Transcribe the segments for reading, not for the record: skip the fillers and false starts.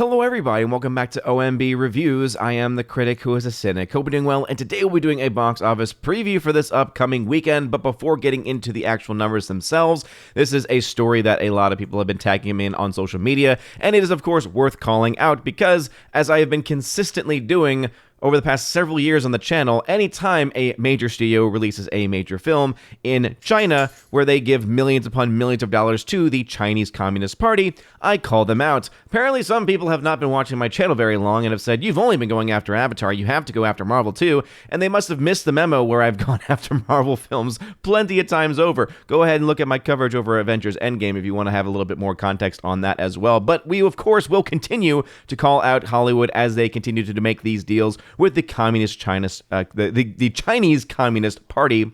Hello everybody and welcome back to OMB Reviews. I am the critic who is a cynic. Hope you're doing well, and today we'll be doing a box office preview for this upcoming weekend. But before getting into the actual numbers themselves, this is a story that a lot of people have been tagging me in on social media, and it is of course worth calling out because, as I have been consistently doing over the past several years on the channel, anytime a major studio releases a major film in China where they give millions upon millions of dollars to the Chinese Communist Party, I call them out. Apparently some people have not been watching my channel very long and have said, you've only been going after Avatar, you have to go after Marvel too, and they must have missed the memo where I've gone after Marvel films plenty of times over. Go ahead and look at my coverage over Avengers Endgame if you want to have a little bit more context on that as well. But we of course will continue to call out Hollywood as they continue to make these deals with the communist China, the Chinese Communist Party.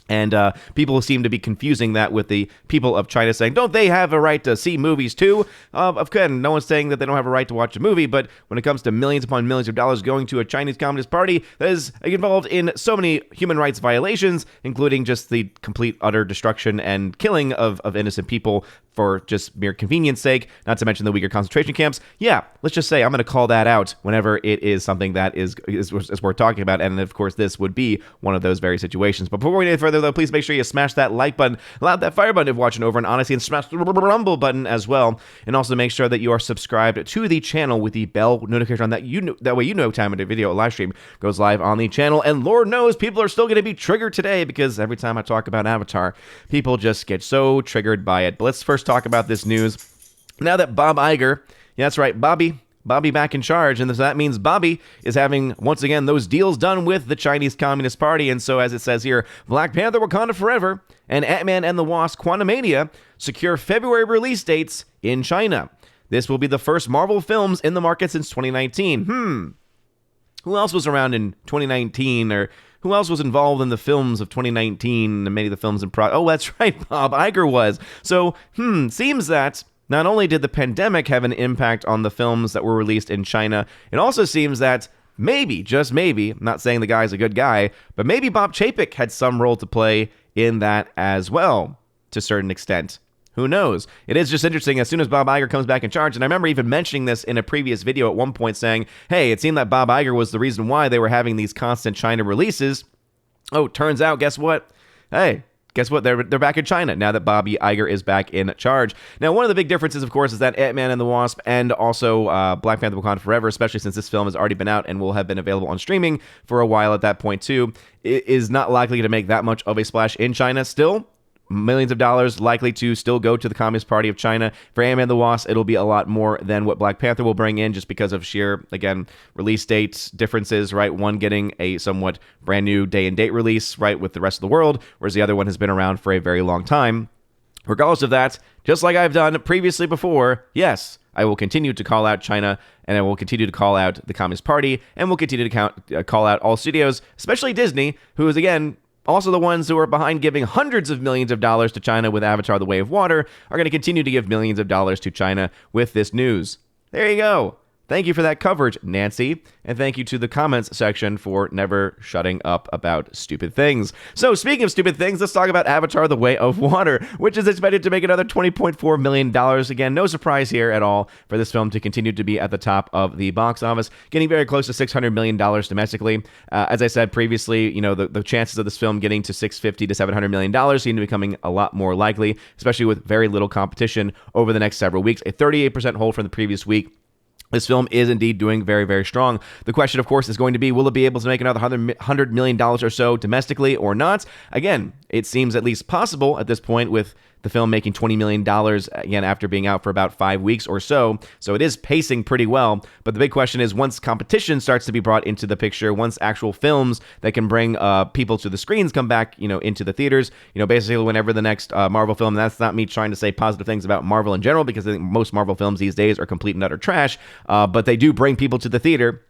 And people seem to be confusing that with the people of China saying, don't they have a right to see movies too? Of course, no one's saying that they don't have a right to watch a movie, but when it comes to millions upon millions of dollars going to a Chinese Communist Party that is involved in so many human rights violations, including just the complete utter destruction and killing of innocent people for just mere convenience sake, not to mention the Uyghur concentration camps. Yeah, let's just say I'm going to call that out whenever it is something that is worth talking about, and of course this would be one of those very situations. But before we get any further though, please make sure you smash that like button, allow that fire button if watching over on Odyssey, and smash the rumble button as well. And also make sure that you are subscribed to the channel with the bell notification on that way you know time of the video live stream goes live on the channel. And Lord knows people are still going to be triggered today because every time I talk about Avatar, people just get so triggered by it. But let's first talk about this news. Now that Bob Iger, yeah, that's right, Bobby back in charge, and that means Bobby is having, once again, those deals done with the Chinese Communist Party. And so, as it says here, Black Panther Wakanda Forever and Ant-Man and the Wasp Quantumania secure February release dates in China. This will be the first Marvel films in the market since 2019. Who else was around in 2019, or who else was involved in the films of 2019 and many of the films in Oh, that's right, Bob Iger was. So, seems that not only did the pandemic have an impact on the films that were released in China, it also seems that maybe, just maybe, I'm not saying the guy's a good guy, but maybe Bob Chapek had some role to play in that as well, to a certain extent. Who knows? It is just interesting, as soon as Bob Iger comes back in charge, and I remember even mentioning this in a previous video at one point saying, hey, it seemed that Bob Iger was the reason why they were having these constant China releases. Oh, turns out, guess what? Hey, guess what? They're back in China now that Bobby Iger is back in charge. Now, one of the big differences, of course, is that Ant-Man and the Wasp and also Black Panther Wakanda Forever, especially since this film has already been out and will have been available on streaming for a while at that point too, is not likely to make that much of a splash in China still. Millions of dollars likely to still go to the Communist Party of China. For Ant-Man and the Wasp, it'll be a lot more than what Black Panther will bring in just because of sheer, again, release dates differences, right? One getting a somewhat brand new day and date release, right, with the rest of the world, whereas the other one has been around for a very long time. Regardless of that, just like I've done previously before, yes, I will continue to call out China, and I will continue to call out the Communist Party, and we'll continue to call out all studios, especially Disney, who is, again, also the ones who are behind giving hundreds of millions of dollars to China with Avatar: The Way of Water are going to continue to give millions of dollars to China with this news. There you go. Thank you for that coverage, Nancy, and thank you to the comments section for never shutting up about stupid things. So, speaking of stupid things, let's talk about Avatar: The Way of Water, which is expected to make another $20.4 million. Again, no surprise here at all for this film to continue to be at the top of the box office, getting very close to $600 million domestically. As I said previously, you know, the chances of this film getting to $650 to $700 million seem to be becoming a lot more likely, especially with very little competition over the next several weeks. A 38% hold from the previous week. This film is indeed doing very, very strong. The question, of course, is going to be, will it be able to make another $100 million or so domestically or not? Again, it seems at least possible at this point with the film making $20 million, again, after being out for about 5 weeks or so. So it is pacing pretty well. But the big question is, once competition starts to be brought into the picture, once actual films that can bring people to the screens come back, you know, into the theaters, you know, basically whenever the next Marvel film, that's not me trying to say positive things about Marvel in general, because I think most Marvel films these days are complete and utter trash, but they do bring people to the theater.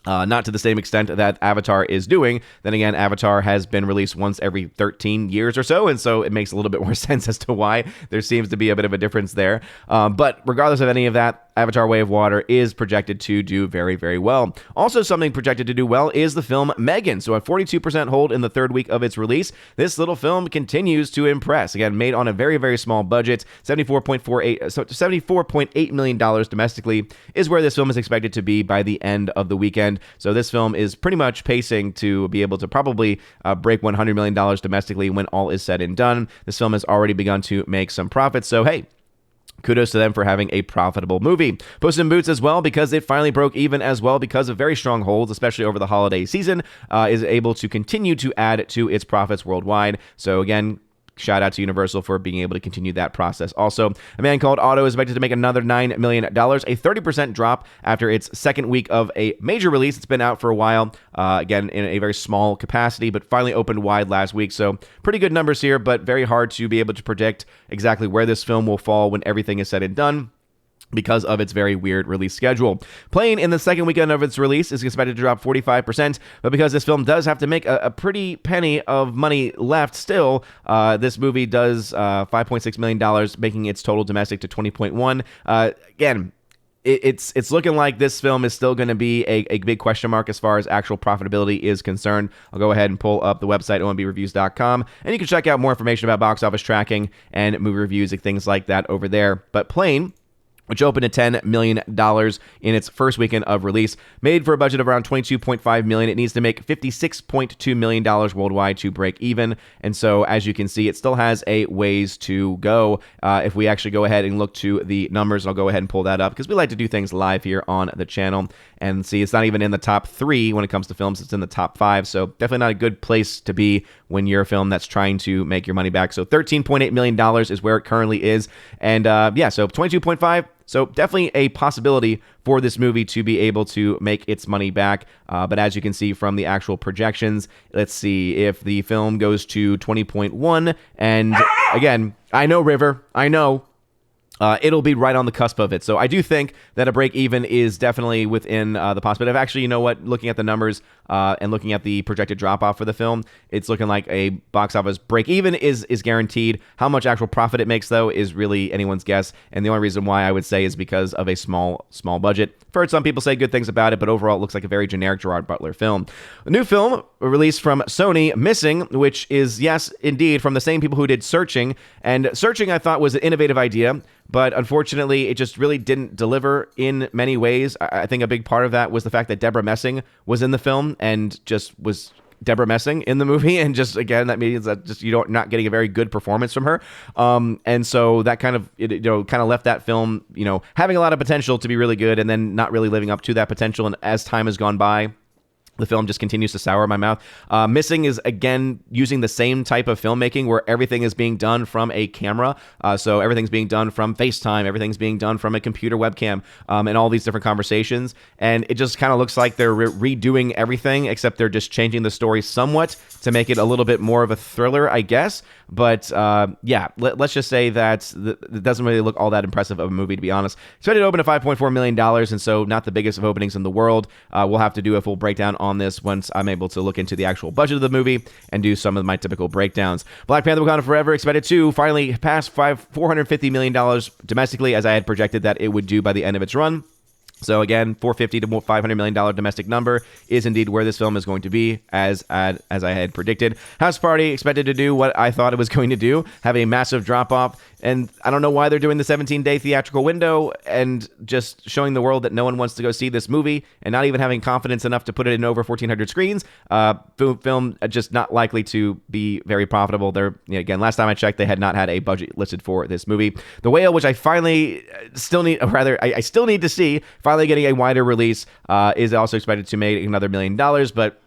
Not to the same extent that Avatar is doing. Then again, Avatar has been released once every 13 years or so, and so it makes a little bit more sense as to why there seems to be a bit of a difference there. But regardless of any of that, Avatar Way of Water is projected to do very, very well. Also, something projected to do well is the film Megan. So, a 42% hold in the third week of its release. This little film continues to impress. Again, made on a very, very small budget, $74.8 million domestically is where this film is expected to be by the end of the weekend. So, this film is pretty much pacing to be able to probably break $100 million domestically when all is said and done. This film has already begun to make some profits. So, hey, kudos to them for having a profitable movie. Puss in Boots as well, because it finally broke even as well because of very strong holds, especially over the holiday season, is able to continue to add to its profits worldwide. So again, shout out to Universal for being able to continue that process. Also, A Man Called Otto is expected to make another $9 million, a 30% drop after its second week of a major release. It's been out for a while, again, in a very small capacity, but finally opened wide last week. So pretty good numbers here, but very hard to be able to predict exactly where this film will fall when everything is said and done, because of its very weird release schedule. Playing in the second weekend of its release is expected to drop 45%, but because this film does have to make a pretty penny of money left still, this movie does $5.6 million, making its total domestic to 20.1. Again, it's looking like this film is still going to be a big question mark as far as actual profitability is concerned. I'll go ahead and pull up the website, OMBReviews.com, and you can check out more information about box office tracking and movie reviews and things like that over there. But Plane, which opened at $10 million in its first weekend of release, made for a budget of around $22.5 million. It needs to make $56.2 million worldwide to break even. And so, as you can see, it still has a ways to go. If we actually go ahead and look to the numbers, I'll go ahead and pull that up because we like to do things live here on the channel. And see, it's not even in the top 3 when it comes to films. It's in the top 5. So definitely not a good place to be when you're a film that's trying to make your money back. So $13.8 million is where it currently is. And yeah, so 22.5. So definitely a possibility for this movie to be able to make its money back. But as you can see from the actual projections, let's see if the film goes to 20.1. And again, I know, River, I know. It'll be right on the cusp of it. So I do think that a break even is definitely within the possibility of, actually, you know what, looking at the numbers and looking at the projected drop off for the film, it's looking like a box office break even is guaranteed. How much actual profit it makes, though, is really anyone's guess. And the only reason why I would say is because of a small budget. I've heard some people say good things about it, but overall it looks like a very generic Gerard Butler film. A new film released from Sony, Missing, which is, yes, indeed, from the same people who did Searching. And Searching, I thought, was an innovative idea, but unfortunately, it just really didn't deliver in many ways. I think a big part of that was the fact that Deborah Messing was in the film and just was Deborah Messing in the movie, and just, again, that means that just not getting a very good performance from her. And so that kind of left that film having a lot of potential to be really good, and then not really living up to that potential. And as time has gone by, the film just continues to sour in my mouth. Missing is, again, using the same type of filmmaking where everything is being done from a camera. So everything's being done from FaceTime. Everything's being done from a computer webcam, and all these different conversations. And it just kind of looks like they're redoing everything, except they're just changing the story somewhat to make it a little bit more of a thriller, I guess. But yeah, let's just say that it doesn't really look all that impressive of a movie, to be honest. Expected to open at $5.4 million, and so not the biggest of openings in the world. We'll have to do a full breakdown on this once I'm able to look into the actual budget of the movie and do some of my typical breakdowns. Black Panther: Wakanda Forever expected to finally pass $450 million domestically, as I had projected that it would do by the end of its run. So again, $450 to $500 million domestic number is indeed where this film is going to be, as I had predicted. House Party expected to do what I thought it was going to do, have a massive drop-off, and I don't know why they're doing the 17-day theatrical window and just showing the world that no one wants to go see this movie, and not even having confidence enough to put it in over 1,400 screens. Film just not likely to be very profitable. Again, last time I checked, they had not had a budget listed for this movie. The Whale, which I finally still need to see, finally getting a wider release, is also expected to make another $1 million, but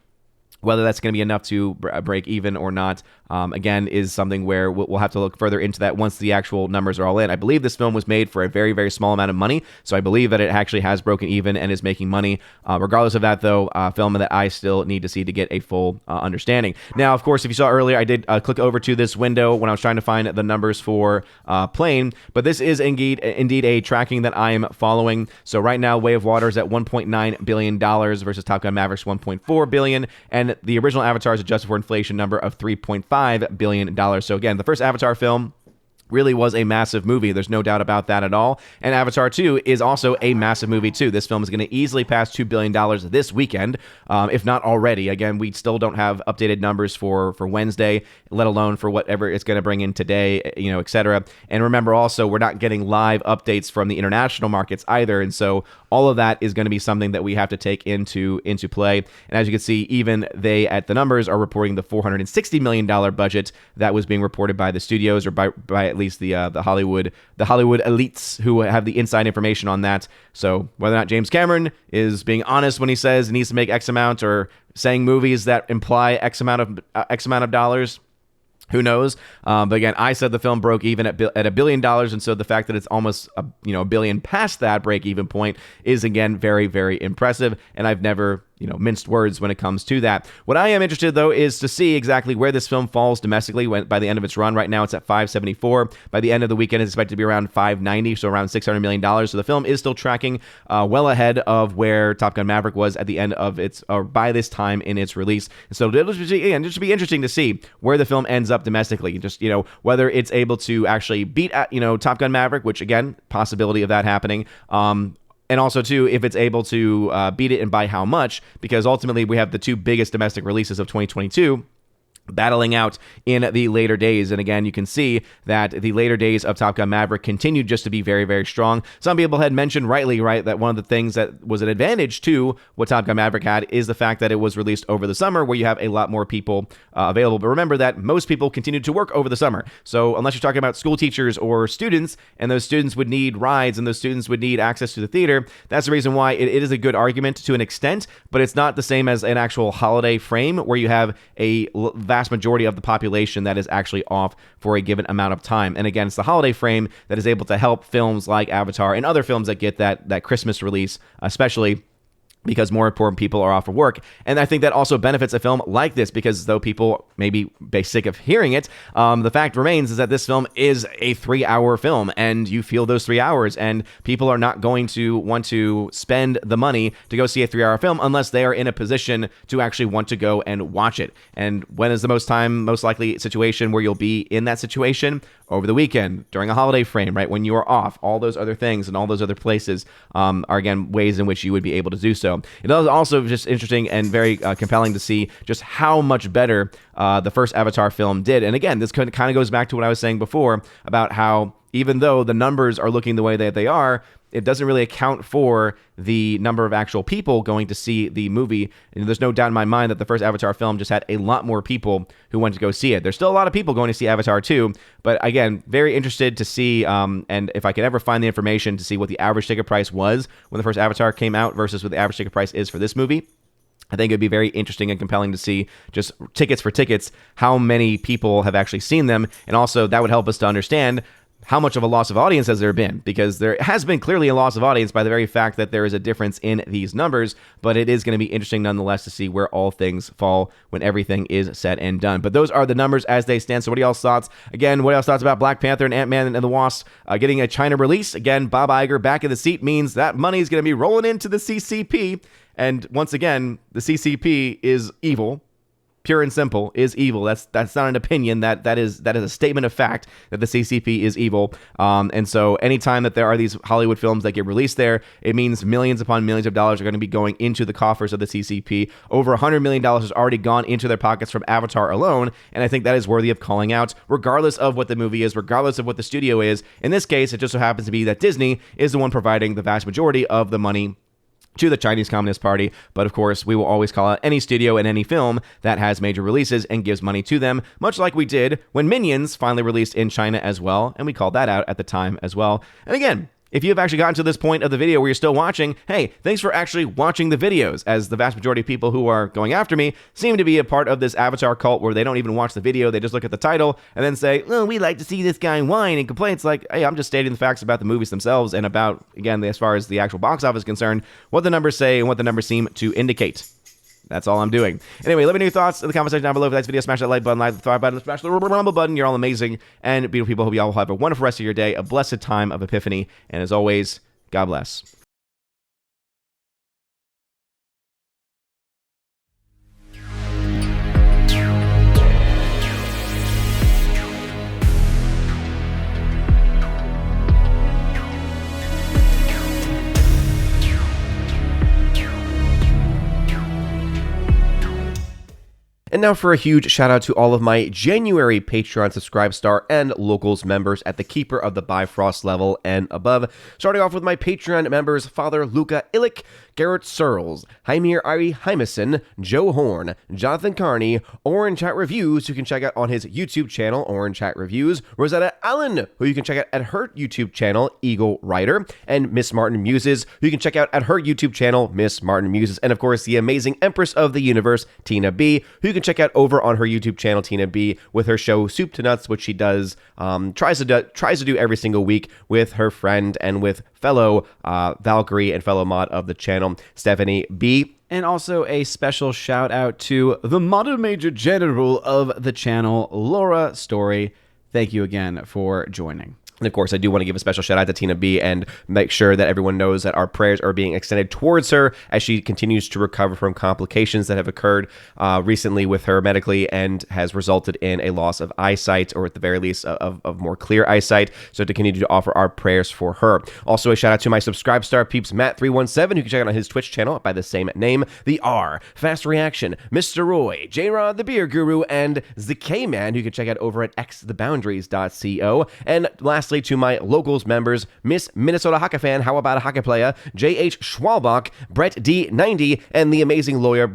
whether that's going to be enough to break even or not, again, is something where we'll have to look further into that once the actual numbers are all in. I believe this film was made for a very, very small amount of money, so I believe that it actually has broken even and is making money. Regardless of that, though, film that I still need to see to get a full understanding. Now, of course, if you saw earlier, I did click over to this window when I was trying to find the numbers for Plane, but this is indeed a tracking that I am following. So right now, Way of Water is at $1.9 billion versus Top Gun Maverick's $1.4 billion, and the original Avatar is adjusted for inflation number of $3.5 billion. So again, the first Avatar film really was a massive movie. There's no doubt about that at all. And Avatar 2 is also a massive movie too. This film is going to easily pass $2 billion this weekend, if not already. Again, we still don't have updated numbers for Wednesday, let alone for whatever it's going to bring in today, etc. And remember also, we're not getting live updates from the international markets either. And so all of that is going to be something that we have to take into play. And as you can see, even they at the numbers are reporting the $460 million budget that was being reported by the studios, or by at least the Hollywood elites who have the inside information on that. So whether or not James Cameron is being honest when he says he needs to make X amount, or saying movies that imply X amount of dollars, who knows? But again, I said the film broke even at $1 billion, and so the fact that it's almost a billion past that break-even point is again very, very impressive. And I've never minced words when it comes to that. What I am interested, though, is to see exactly where this film falls domestically by the end of its run. Right now, it's at $574. By the end of the weekend, it's expected to be around $590, so around $600 million. So the film is still tracking well ahead of where Top Gun Maverick was at the end of by this time in its release. And so it'll just be interesting to see where the film ends up domestically. Just, whether it's able to actually beat, Top Gun Maverick, which, again, possibility of that happening. And also, too, if it's able to beat it and by how much, because ultimately we have the two biggest domestic releases of 2022 battling out in the later days. And again, you can see that the later days of Top Gun Maverick continued just to be very, very strong. Some people had mentioned rightly, right, that one of the things that was an advantage to what Top Gun Maverick had is the fact that it was released over the summer, where you have a lot more people available. But remember that most people continued to work over the summer. So unless you're talking about school teachers or students, and those students would need rides and those students would need access to the theater, that's the reason why it is a good argument to an extent, but it's not the same as an actual holiday frame where you have a vast majority of the population that is actually off for a given amount of time. And again, it's the holiday frame that is able to help films like Avatar and other films that get that Christmas release, especially because more important people are off of work. And I think that also benefits a film like this, because though people may be sick of hearing it, the fact remains is that this film is a 3-hour film, and you feel those 3 hours, and people are not going to want to spend the money to go see a 3-hour film unless they are in a position to actually want to go and watch it. And when is the most likely situation where you'll be in that situation? Over the weekend, during a holiday frame, right? When you are off, all those other things and all those other places are, again, ways in which you would be able to do so. It is also just interesting and very compelling to see just how much better the first Avatar film did. And again, this kind of goes back to what I was saying before about how even though the numbers are looking the way that they are, it doesn't really account for the number of actual people going to see the movie. And there's no doubt in my mind that the first Avatar film just had a lot more people who went to go see it. There's still a lot of people going to see Avatar 2, but again, very interested to see, and if I could ever find the information to see what the average ticket price was when the first Avatar came out versus what the average ticket price is for this movie. I think it'd be very interesting and compelling to see just tickets for tickets, how many people have actually seen them. And also that would help us to understand how much of a loss of audience has there been, because there has been clearly a loss of audience by the very fact that there is a difference in these numbers, but it is going to be interesting nonetheless to see where all things fall when everything is said and done. But those are the numbers as they stand. So what are y'all's thoughts? Again, what are y'all's thoughts about Black Panther and Ant-Man and the Wasp getting a China release? Again, Bob Iger back in the seat means that money is going to be rolling into the CCP. And once again, the CCP is evil. Pure and simple, is evil. That's not an opinion. That is a statement of fact that the CCP is evil. And so anytime that there are these Hollywood films that get released there, it means millions upon millions of dollars are going to be going into the coffers of the CCP. Over $100 million has already gone into their pockets from Avatar alone, and I think that is worthy of calling out, regardless of what the movie is, regardless of what the studio is. In this case, it just so happens to be that Disney is the one providing the vast majority of the money to the Chinese Communist Party. But of course, we will always call out any studio and any film that has major releases and gives money to them, much like we did when Minions finally released in China as well, and we called that out at the time as well. And again, if you have actually gotten to this point of the video where you're still watching, hey, thanks for actually watching the videos, as the vast majority of people who are going after me seem to be a part of this Avatar cult where they don't even watch the video, they just look at the title and then say, well, we like to see this guy whine and complain. It's like, hey, I'm just stating the facts about the movies themselves and about, again, as far as the actual box office is concerned, what the numbers say and what the numbers seem to indicate. That's all I'm doing. Anyway, let me know your thoughts in the comment section down below. If you like this video, smash that like button, like the subscribe button, smash the rumble button. You're all amazing and beautiful people. Hope you all have a wonderful rest of your day, a blessed time of Epiphany, and as always, God bless. And now for a huge shout out to all of my January Patreon Subscribe Star and Locals members at the Keeper of the Bifrost level and above. Starting off with my Patreon members, Father Luca Illich, Garrett Searles, Heimir Ari Hymason, Joe Horn, Jonathan Carney, Orange Chat Reviews, who you can check out on his YouTube channel, Orange Chat Reviews, Rosetta Allen, who you can check out at her YouTube channel, Eagle Writer, and Miss Martin Muses, who you can check out at her YouTube channel, Miss Martin Muses, and of course, the amazing Empress of the Universe, Tina B, who you can check out over on her YouTube channel, Tina B, with her show Soup to Nuts, which she does, tries to do every single week with her friend and with fellow Valkyrie and fellow mod of the channel, Stephanie B. And also a special shout out to the Modern Major General of the channel, Laura Story. Thank you again for joining. And of course, I do want to give a special shout out to Tina B and make sure that everyone knows that our prayers are being extended towards her as she continues to recover from complications that have occurred recently with her medically and has resulted in a loss of eyesight, or at the very least of more clear eyesight. So to continue to offer our prayers for her. Also a shout out to my Subscribe Star peeps, Matt317, who can check out on his Twitch channel by the same name, The R, Fast Reaction, Mr. Roy, J-Rod the Beer Guru, and the K-Man, who you can check out over at xtheboundaries.co. And lastly, to my Locals members, Miss Minnesota Hockey Fan, How About a Hockey Player, J.H. Schwalbach, Brett D90, and the amazing lawyer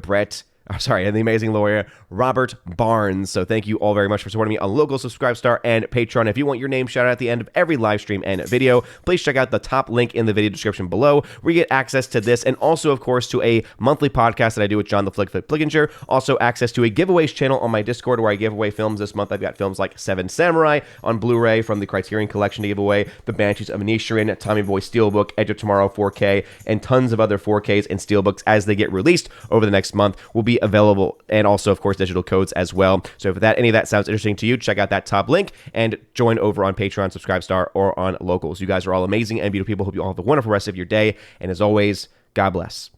Robert Barnes. So thank you all very much for supporting me on Local, Subscribe Star, and Patreon. If you want your name shouted out at the end of every live stream and video, please check out the top link in the video description below, where you get access to this, and also, of course, to a monthly podcast that I do with John the Flick Flickinger. Also, access to a giveaways channel on my Discord, where I give away films this month. I've got films like Seven Samurai on Blu-ray from the Criterion Collection to give away, The Banshees of Inisherin, Tommy Boy Steelbook, Edge of Tomorrow 4K, and tons of other 4Ks and Steelbooks as they get released over the next month will be available, and also, of course, digital codes as well. So if any of that sounds interesting to you, check out that top link and join over on Patreon, Subscribe Star, or on Locals. You guys are all amazing and beautiful people. Hope you all have a wonderful rest of your day, and as always, God bless.